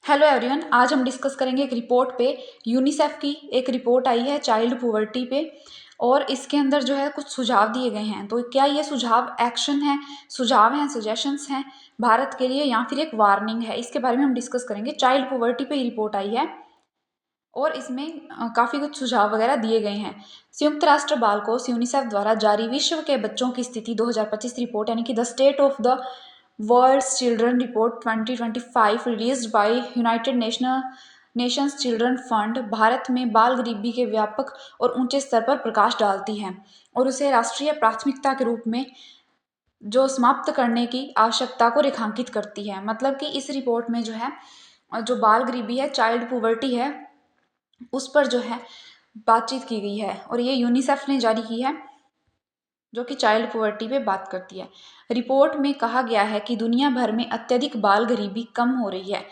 Hello everyone, आज हम discuss करेंगे एक रिपोर्ट पे। यूनिसेफ की एक रिपोर्ट आई है चाइल्ड पुअर्टी पे, और इसके अंदर जो है कुछ सुझाव दिए गए हैं। तो क्या ये सुझाव एक्शन है, सुझाव हैं, सजेशंस हैं भारत के लिए, या फिर एक वार्निंग है? इसके बारे में हम डिस्कस करेंगे। चाइल्ड पुअर्टी पे रिपोर्ट आई है और इसमें काफ़ी कुछ सुझाव वगैरह दिए गए हैं। संयुक्त राष्ट्र बाल कोष यूनिसेफ द्वारा जारी विश्व के बच्चों की स्थिति 2025 रिपोर्ट, यानी कि the state of the world's children report 2025 released by United Nations children fund, Bharat में बाल गरीबी के व्यापक और ऊंचे स्तर पर प्रकाश डालती है और उसे राष्ट्रीय प्राथमिकता के रूप में जो समाप्त करने की आवश्यकता को रेखांकित करती है। मतलब कि इस रिपोर्ट में जो है, जो बाल गरीबी है, चाइल्ड पुवर्टी है, उस पर जो है बातचीत की गई है, और ये यूनिसेफ ने जारी की है, जो कि चाइल्ड पुअर्टी पे बात करती है। रिपोर्ट में कहा गया है कि दुनिया भर में अत्यधिक बाल गरीबी कम हो रही है,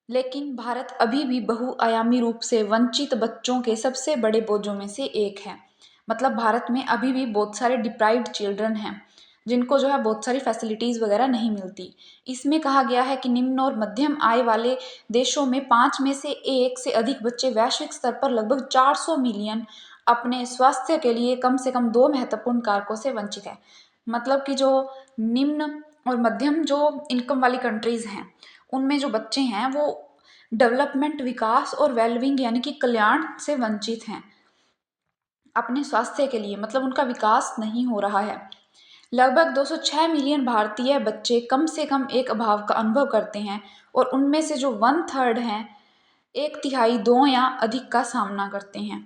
लेकिन भारत अभी भी बहुआयामी रूप से वंचित बच्चों के सबसे बड़े बोझों में से एक है। मतलब भारत में अभी भी बहुत सारे डिप्राइव्ड चिल्ड्रन हैं, जिनको जो है बहुत सारी फैसिलिटीज़ वगैरह नहीं मिलती। इसमें कहा गया है कि निम्न और मध्यम आय वाले देशों में 5 में से 1 से अधिक बच्चे वैश्विक स्तर पर लगभग 400 मिलियन अपने स्वास्थ्य के लिए कम से कम 2 महत्वपूर्ण कारकों से वंचित है। मतलब कि जो निम्न और मध्यम जो इनकम वाली कंट्रीज़ हैं, उनमें जो बच्चे हैं वो डेवलपमेंट, विकास और वेलबींग यानी कि कल्याण से वंचित हैं अपने स्वास्थ्य के लिए। मतलब उनका विकास नहीं हो रहा है। लगभग 206 मिलियन भारतीय बच्चे कम से कम एक अभाव का अनुभव करते हैं, और उनमें से जो 1/3 हैं, 1/3 2 या अधिक का सामना करते हैं।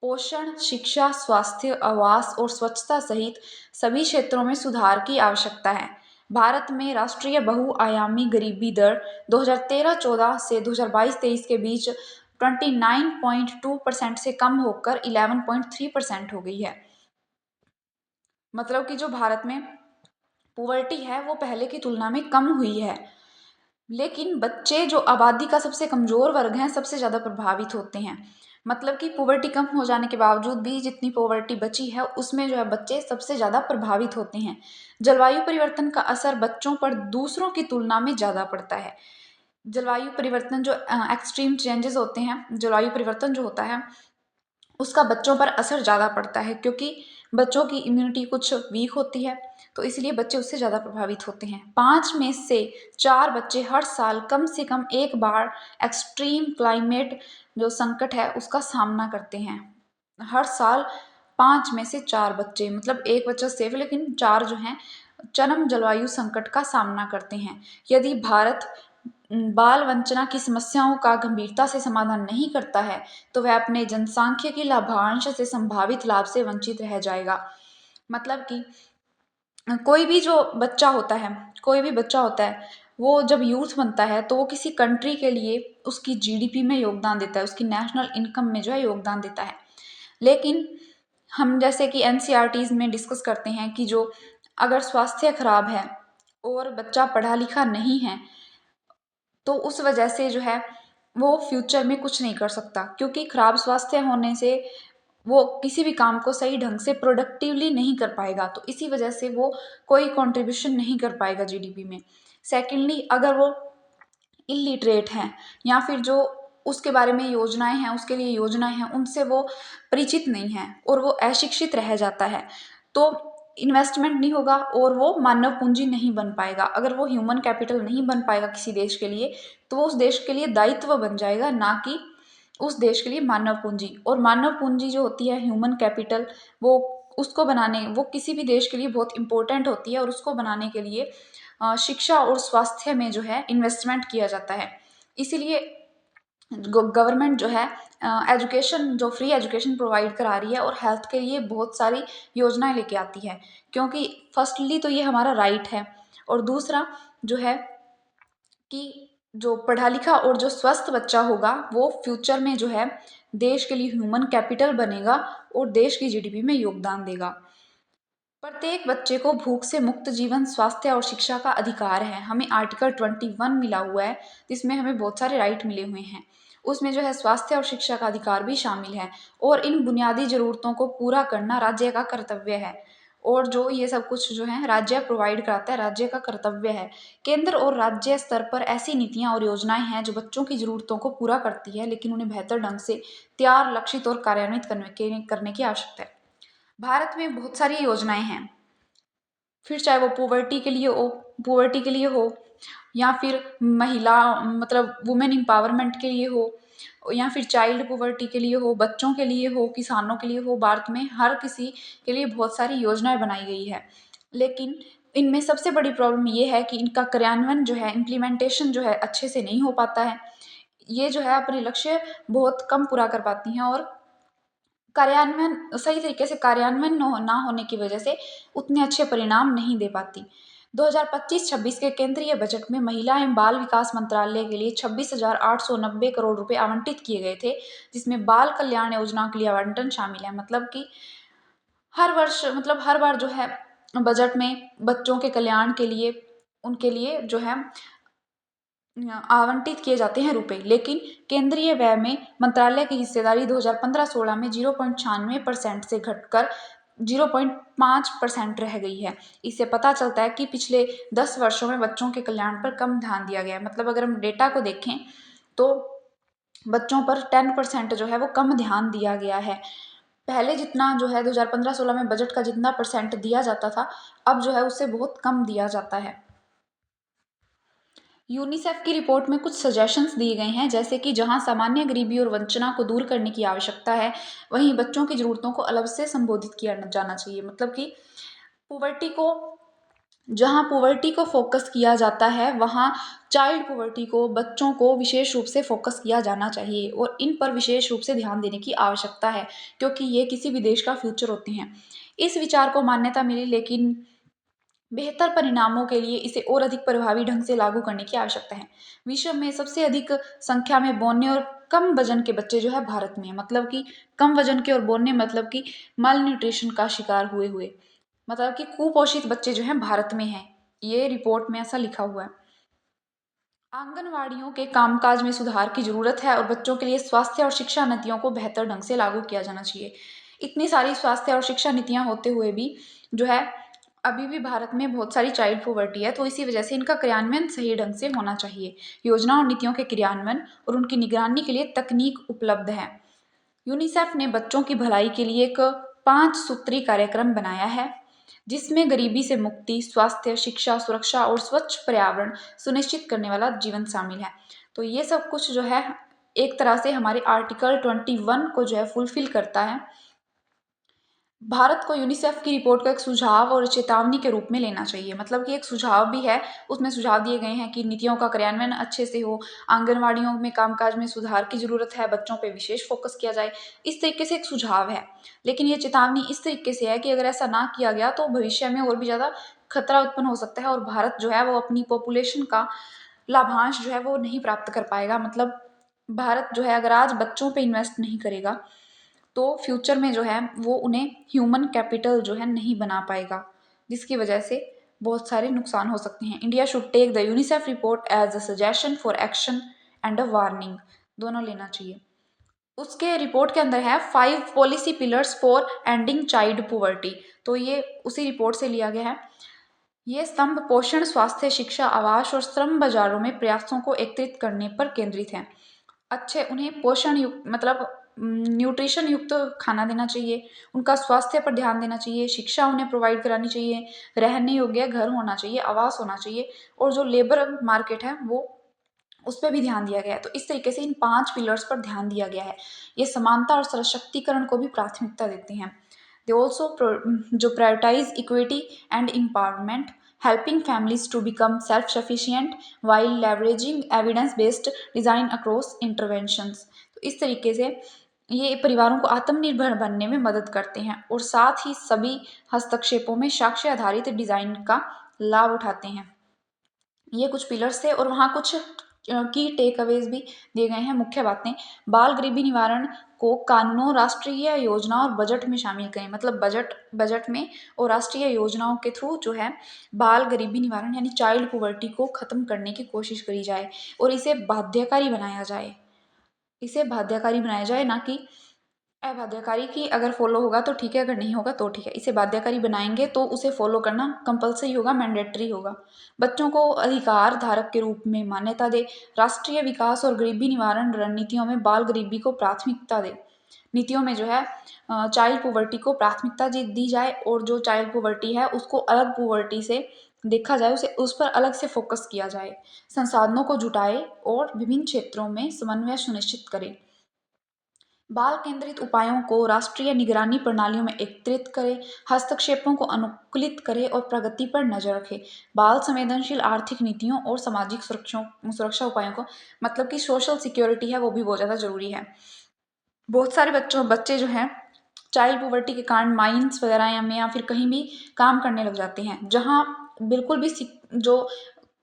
पोषण, शिक्षा, स्वास्थ्य, आवास और स्वच्छता सहित सभी क्षेत्रों में सुधार की आवश्यकता है। भारत में राष्ट्रीय बहुआयामी गरीबी दर 2013-14 से 2022-23 के बीच 29.2% से कम होकर 11.3% हो गई है। मतलब कि जो भारत में पुअर्टी है वो पहले की तुलना में कम हुई है, लेकिन बच्चे जो आबादी का सबसे कमज़ोर वर्ग हैं सबसे ज़्यादा प्रभावित होते हैं। मतलब कि पुअर्टी कम हो जाने के बावजूद भी जितनी पुअर्टी बची है उसमें जो है बच्चे सबसे ज़्यादा प्रभावित होते हैं। जलवायु परिवर्तन का असर बच्चों पर दूसरों की तुलना में ज़्यादा पड़ता है। जलवायु परिवर्तन जो एक्सट्रीम चेंजेस होते हैं, जलवायु परिवर्तन जो होता है उसका बच्चों पर असर ज़्यादा पड़ता है, क्योंकि बच्चों की इम्यूनिटी कुछ वीक होती है, तो इसलिए बच्चे उससे ज़्यादा प्रभावित होते हैं। 5 में से 4 बच्चे हर साल कम से कम एक बार एक्सट्रीम क्लाइमेट जो संकट है उसका सामना करते हैं। हर साल 5 में से 4 बच्चे, मतलब एक बच्चा सेफ, लेकिन 4 जो हैं चरम जलवायु संकट का सामना करते हैं। यदि भारत बाल वंचना की समस्याओं का गंभीरता से समाधान नहीं करता है, तो वह अपने जनसांख्यिकी लाभांश से संभावित लाभ से वंचित रह जाएगा। मतलब कि कोई भी जो बच्चा होता है, कोई भी बच्चा होता है, वो जब यूथ बनता है तो वो किसी कंट्री के लिए उसकी जीडीपी में योगदान देता है, उसकी नेशनल इनकम में जो है योगदान देता है। लेकिन हम जैसे कि एनसीईआरटीज़ में डिस्कस करते हैं कि जो अगर स्वास्थ्य खराब है और बच्चा पढ़ा लिखा नहीं है, तो उस वजह से जो है वो फ्यूचर में कुछ नहीं कर सकता, क्योंकि खराब स्वास्थ्य होने से वो किसी भी काम को सही ढंग से प्रोडक्टिवली नहीं कर पाएगा, तो इसी वजह से वो कोई कंट्रीब्यूशन नहीं कर पाएगा जीडीपी में। सेकेंडली, अगर वो इलिटरेट हैं, या फिर जो उसके बारे में योजनाएं हैं, उसके लिए योजनाएं हैं, उनसे वो परिचित नहीं है और वो अशिक्षित रह जाता है, तो इन्वेस्टमेंट नहीं होगा और वो मानव पूंजी नहीं बन पाएगा। अगर वो ह्यूमन कैपिटल नहीं बन पाएगा किसी देश के लिए, तो वो उस देश के लिए दायित्व बन जाएगा, ना कि उस देश के लिए मानव पूंजी। और मानव पूंजी जो होती है, ह्यूमन कैपिटल, वो उसको बनाने, वो किसी भी देश के लिए बहुत इंपॉर्टेंट होती है, और उसको बनाने के लिए शिक्षा और स्वास्थ्य में जो है इन्वेस्टमेंट किया जाता है। इसीलिए गवर्नमेंट जो है एजुकेशन, जो फ्री एजुकेशन प्रोवाइड करा रही है, और हेल्थ के लिए बहुत सारी योजनाएं लेके आती है, क्योंकि फर्स्टली तो ये हमारा राइट है, और दूसरा जो है कि जो पढ़ा लिखा और जो स्वस्थ बच्चा होगा वो फ्यूचर में जो है देश के लिए ह्यूमन कैपिटल बनेगा और देश की जीडीपी में योगदान देगा। प्रत्येक बच्चे को भूख से मुक्त जीवन, स्वास्थ्य और शिक्षा का अधिकार है। हमें आर्टिकल 21 मिला हुआ है, जिसमें हमें बहुत सारे राइट मिले हुए हैं। उसमें जो है स्वास्थ्य और शिक्षा का अधिकार भी शामिल है, और इन बुनियादी जरूरतों को पूरा करना राज्य का कर्तव्य है। और जो ये सब कुछ जो है राज्य प्रोवाइड कराता है, राज्य का कर्तव्य है। केंद्र और राज्य स्तर पर ऐसी नीतियां और योजनाएं हैं जो बच्चों की जरूरतों को पूरा करती है, लेकिन उन्हें बेहतर ढंग से तैयार, लक्षित और कार्यान्वित करने की आवश्यकता है। भारत में बहुत सारी योजनाएं हैं, फिर चाहे वो पोवर्टी के लिए हो, या फिर महिला मतलब वुमेन एम्पावरमेंट के लिए हो, या फिर चाइल्ड पोवर्टी के लिए हो, बच्चों के लिए हो, किसानों के लिए हो। भारत में हर किसी के लिए बहुत सारी योजनाएं बनाई गई है, लेकिन इनमें सबसे बड़ी प्रॉब्लम ये है कि इनका क्रियान्वयन जो है, इम्प्लीमेंटेशन जो है अच्छे से नहीं हो पाता है। ये जो है अपने लक्ष्य बहुत कम पूरा कर पाती हैं, और कार्यान्वयन सही तरीके से कार्यान्वयन ना होने की वजह से उतने अच्छे परिणाम नहीं दे पाती। 2025-26 के केंद्रीय बजट में महिला एवं बाल विकास मंत्रालय के लिए 26,890 करोड़ रुपए आवंटित किए गए थे, जिसमें बाल कल्याण योजना के लिए आवंटन शामिल है। मतलब कि हर वर्ष मतलब हर बार जो है बजट में बच्चों के कल्याण के लिए, उनके लिए जो है आवंटित किए जाते हैं रुपए, लेकिन केंद्रीय व्यय में मंत्रालय की हिस्सेदारी 2015-16 में 0.96% से घटकर 0.5% रह गई है। इससे पता चलता है कि पिछले 10 वर्षों में बच्चों के कल्याण पर कम ध्यान दिया गया है। मतलब अगर हम डेटा को देखें तो बच्चों पर 10% जो है वो कम ध्यान दिया गया है। पहले जितना जो है 2015-16 में बजट का जितना परसेंट दिया जाता था, अब जो है उससे बहुत कम दिया जाता है। यूनिसेफ की रिपोर्ट में कुछ सजेशंस दिए गए हैं, जैसे कि जहां सामान्य गरीबी और वंचना को दूर करने की आवश्यकता है, वहीं बच्चों की जरूरतों को अलग से संबोधित किया जाना चाहिए। मतलब कि पोवर्टी को जहां पोवर्टी को फोकस किया जाता है, वहां चाइल्ड पोवर्टी को, बच्चों को विशेष रूप से फोकस किया जाना चाहिए और इन पर विशेष रूप से ध्यान देने की आवश्यकता है, क्योंकि ये किसी भी देश का फ्यूचर होते हैं। इस विचार को मान्यता मिली, लेकिन बेहतर परिणामों के लिए इसे और अधिक प्रभावी ढंग से लागू करने की आवश्यकता है। विश्व में सबसे अधिक संख्या में बौने और कम वजन के बच्चे जो है भारत में है। मतलब कि कम वजन के और बौने मतलब कि माल न्यूट्रिशन का शिकार हुए हुए मतलब कि कुपोषित बच्चे जो हैं भारत में हैं। ये रिपोर्ट में ऐसा लिखा हुआ है। आंगनवाड़ियों के कामकाज में सुधार की जरूरत है और बच्चों के लिए स्वास्थ्य और शिक्षा नीतियों को बेहतर ढंग से लागू किया जाना चाहिए। इतनी सारी स्वास्थ्य और शिक्षा नीतियां होते हुए भी जो है अभी भी भारत में बहुत सारी चाइल्ड पॉवर्टी है, तो इसी वजह से इनका क्रियान्वयन सही ढंग से होना चाहिए। योजना और नीतियों के क्रियान्वयन और उनकी निगरानी के लिए तकनीक उपलब्ध है। यूनिसेफ ने बच्चों की भलाई के लिए एक 5 सूत्री कार्यक्रम बनाया है, जिसमें गरीबी से मुक्ति, स्वास्थ्य, शिक्षा, सुरक्षा और स्वच्छ पर्यावरण सुनिश्चित करने वाला जीवन शामिल है। तो ये सब कुछ जो है एक तरह से हमारे आर्टिकल 21 को जो है फुलफिल करता है। भारत को यूनिसेफ की रिपोर्ट को एक सुझाव और चेतावनी के रूप में लेना चाहिए। मतलब कि एक सुझाव भी है, उसमें सुझाव दिए गए हैं कि नीतियों का क्रियान्वयन अच्छे से हो, आंगनवाड़ियों में कामकाज में सुधार की जरूरत है, बच्चों पे विशेष फोकस किया जाए। इस तरीके से एक सुझाव है, लेकिन ये चेतावनी इस तरीके से है कि अगर ऐसा ना किया गया तो भविष्य में और भी ज़्यादा खतरा उत्पन्न हो सकता है और भारत जो है वो अपनी पॉपुलेशन का लाभांश जो है वो नहीं प्राप्त कर पाएगा। मतलब भारत जो है अगर आज बच्चों पे इन्वेस्ट नहीं करेगा तो फ्यूचर में जो है वो उन्हें ह्यूमन कैपिटल जो है नहीं बना पाएगा, जिसकी वजह से बहुत सारे नुकसान हो सकते हैं। India should take the UNICEF report as a suggestion for action and a warning, दोनों लेना चाहिए। उसके रिपोर्ट के अंदर है 5 policy pillars for ending child poverty, तो ये उसी रिपोर्ट से लिया गया है। ये स्तंभ पोषण, स्वास्थ्य, शिक्षा, आवास और श्रम बाजारों में प्रयासों को एकत्रित करने पर केंद्रित है। अच्छे उन्हें पोषण युक्त मतलब न्यूट्रिशन युक्त खाना देना चाहिए, उनका स्वास्थ्य पर ध्यान देना चाहिए, शिक्षा उन्हें प्रोवाइड करानी चाहिए, रहने योग्य घर होना चाहिए, आवास होना चाहिए, और जो लेबर मार्केट है वो उस पर भी ध्यान दिया गया है। तो इस तरीके से इन 5 पिलर्स पर ध्यान दिया गया है। ये समानता और सशक्तिकरण को भी प्राथमिकता देते हैं। दे ऑल्सो जो prioritise equity and empowerment, helping families to become self-sufficient while leveraging evidence-based design across interventions। तो इस तरीके से ये परिवारों को आत्मनिर्भर बनने में मदद करते हैं और साथ ही सभी हस्तक्षेपों में साक्ष्य आधारित डिजाइन का लाभ उठाते हैं। ये कुछ पिलर्स थे और वहाँ कुछ की टेक अवेज भी दिए गए हैं। मुख्य बातें, बाल गरीबी निवारण को कानूनों, राष्ट्रीय योजना और बजट में शामिल करें। मतलब बजट में और राष्ट्रीय योजनाओं के थ्रू जो है बाल गरीबी निवारण यानी चाइल्ड पॉवर्टी को खत्म करने की कोशिश करी जाए और इसे बाध्यकारी बनाया जाए, ना कि अबाध्यकारी की अगर फॉलो होगा तो ठीक है, अगर नहीं होगा तो ठीक है। इसे बाध्यकारी बनाएंगे तो उसे फॉलो करना कंपलसरी होगा, मैंडेटरी होगा। बच्चों को अधिकार धारक के रूप में मान्यता दे। राष्ट्रीय विकास और गरीबी निवारण रणनीतियों में बाल गरीबी को प्राथमिकता दे। नीतियों में जो है चाइल्ड पॉवर्टी को प्राथमिकता दी जाए, और जो चाइल्ड पॉवर्टी है उसको अलग पॉवर्टी से देखा जाए, उसे उस पर अलग से फोकस किया जाए। संसाधनों को जुटाए और विभिन्न क्षेत्रों में समन्वय सुनिश्चित करें। बाल केंद्रित उपायों को राष्ट्रीय निगरानी प्रणालियों में एकत्रित करें। हस्तक्षेपों को अनुकूलित करें और प्रगति पर नजर रखें। बाल संवेदनशील आर्थिक नीतियों और सामाजिक सुरक्षा उपायों को, मतलब कि सोशल सिक्योरिटी है वो भी बहुत ज़्यादा जरूरी है। बहुत सारे बच्चे जो हैं चाइल्ड पॉवर्टी के कारण माइंस वगैरह या फिर कहीं भी काम करने लग जाते हैं, जहाँ बिल्कुल भी जो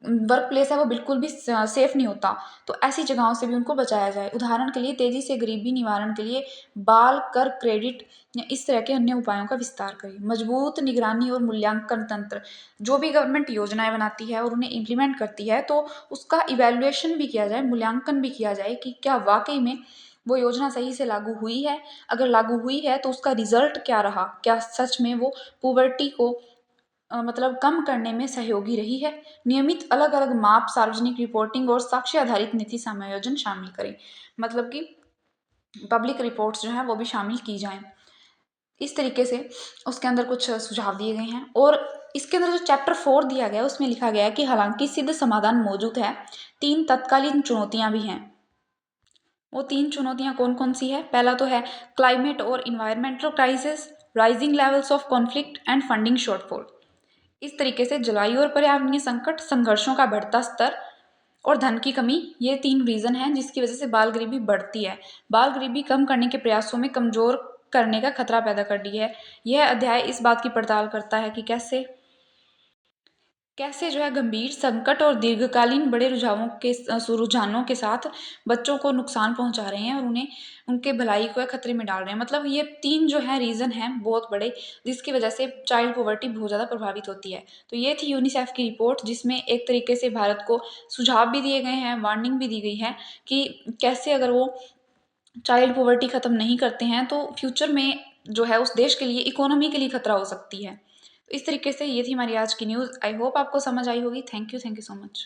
वर्क प्लेस है वो बिल्कुल भी सेफ नहीं होता। तो ऐसी जगहों से भी उनको बचाया जाए। उदाहरण के लिए तेजी से गरीबी निवारण के लिए बाल कर क्रेडिट या इस तरह के अन्य उपायों का विस्तार करें। मजबूत निगरानी और मूल्यांकन तंत्र, जो भी गवर्नमेंट योजनाएं बनाती है और उन्हें इम्प्लीमेंट करती है तो उसका इवेल्युएशन भी किया जाए, मूल्यांकन भी किया जाए कि क्या वाकई में वो योजना सही से लागू हुई है। अगर लागू हुई है तो उसका रिजल्ट क्या रहा, क्या सच में वो पुवर्टी को मतलब कम करने में सहयोगी रही है। नियमित अलग अलग माप, सार्वजनिक रिपोर्टिंग और साक्ष्य आधारित नीति समायोजन शामिल करें। मतलब कि पब्लिक रिपोर्ट्स जो हैं वो भी शामिल की जाएं। इस तरीके से उसके अंदर कुछ सुझाव दिए गए हैं। और इसके अंदर जो चैप्टर 4 दिया गया है उसमें लिखा गया है कि हालांकि सिद्ध समाधान मौजूद है, 3 तत्कालीन चुनौतियां भी हैं। वो 3 चुनौतियां कौन कौन सी है? पहला तो है क्लाइमेट और environmental crisis, rising levels of conflict and funding shortfall. इस तरीके से जलवायु और पर्यावरणीय संकट, संघर्षों का बढ़ता स्तर और धन की कमी, ये 3 रीजन हैं जिसकी वजह से बाल गरीबी बढ़ती है। बाल गरीबी कम करने के प्रयासों में कमजोर करने का खतरा पैदा कर दी है। यह अध्याय इस बात की पड़ताल करता है कि कैसे कैसे जो है गंभीर संकट और दीर्घकालीन बड़े रुझानों के साथ बच्चों को नुकसान पहुंचा रहे हैं और उन्हें उनके भलाई को खतरे में डाल रहे हैं। मतलब ये 3 जो है रीज़न हैं बहुत बड़े, जिसकी वजह से चाइल्ड पॉवर्टी बहुत ज़्यादा प्रभावित होती है। तो ये थी यूनिसेफ की रिपोर्ट, जिसमें एक तरीके से भारत को सुझाव भी दिए गए हैं, वार्निंग भी दी गई है कि कैसे अगर वो चाइल्ड पॉवर्टी ख़त्म नहीं करते हैं तो फ्यूचर में जो है उस देश के लिए, इकोनॉमी के लिए खतरा हो सकती है। तो इस तरीके से ये थी हमारी आज की न्यूज़। आई होप आपको समझ आई होगी। Thank you so much.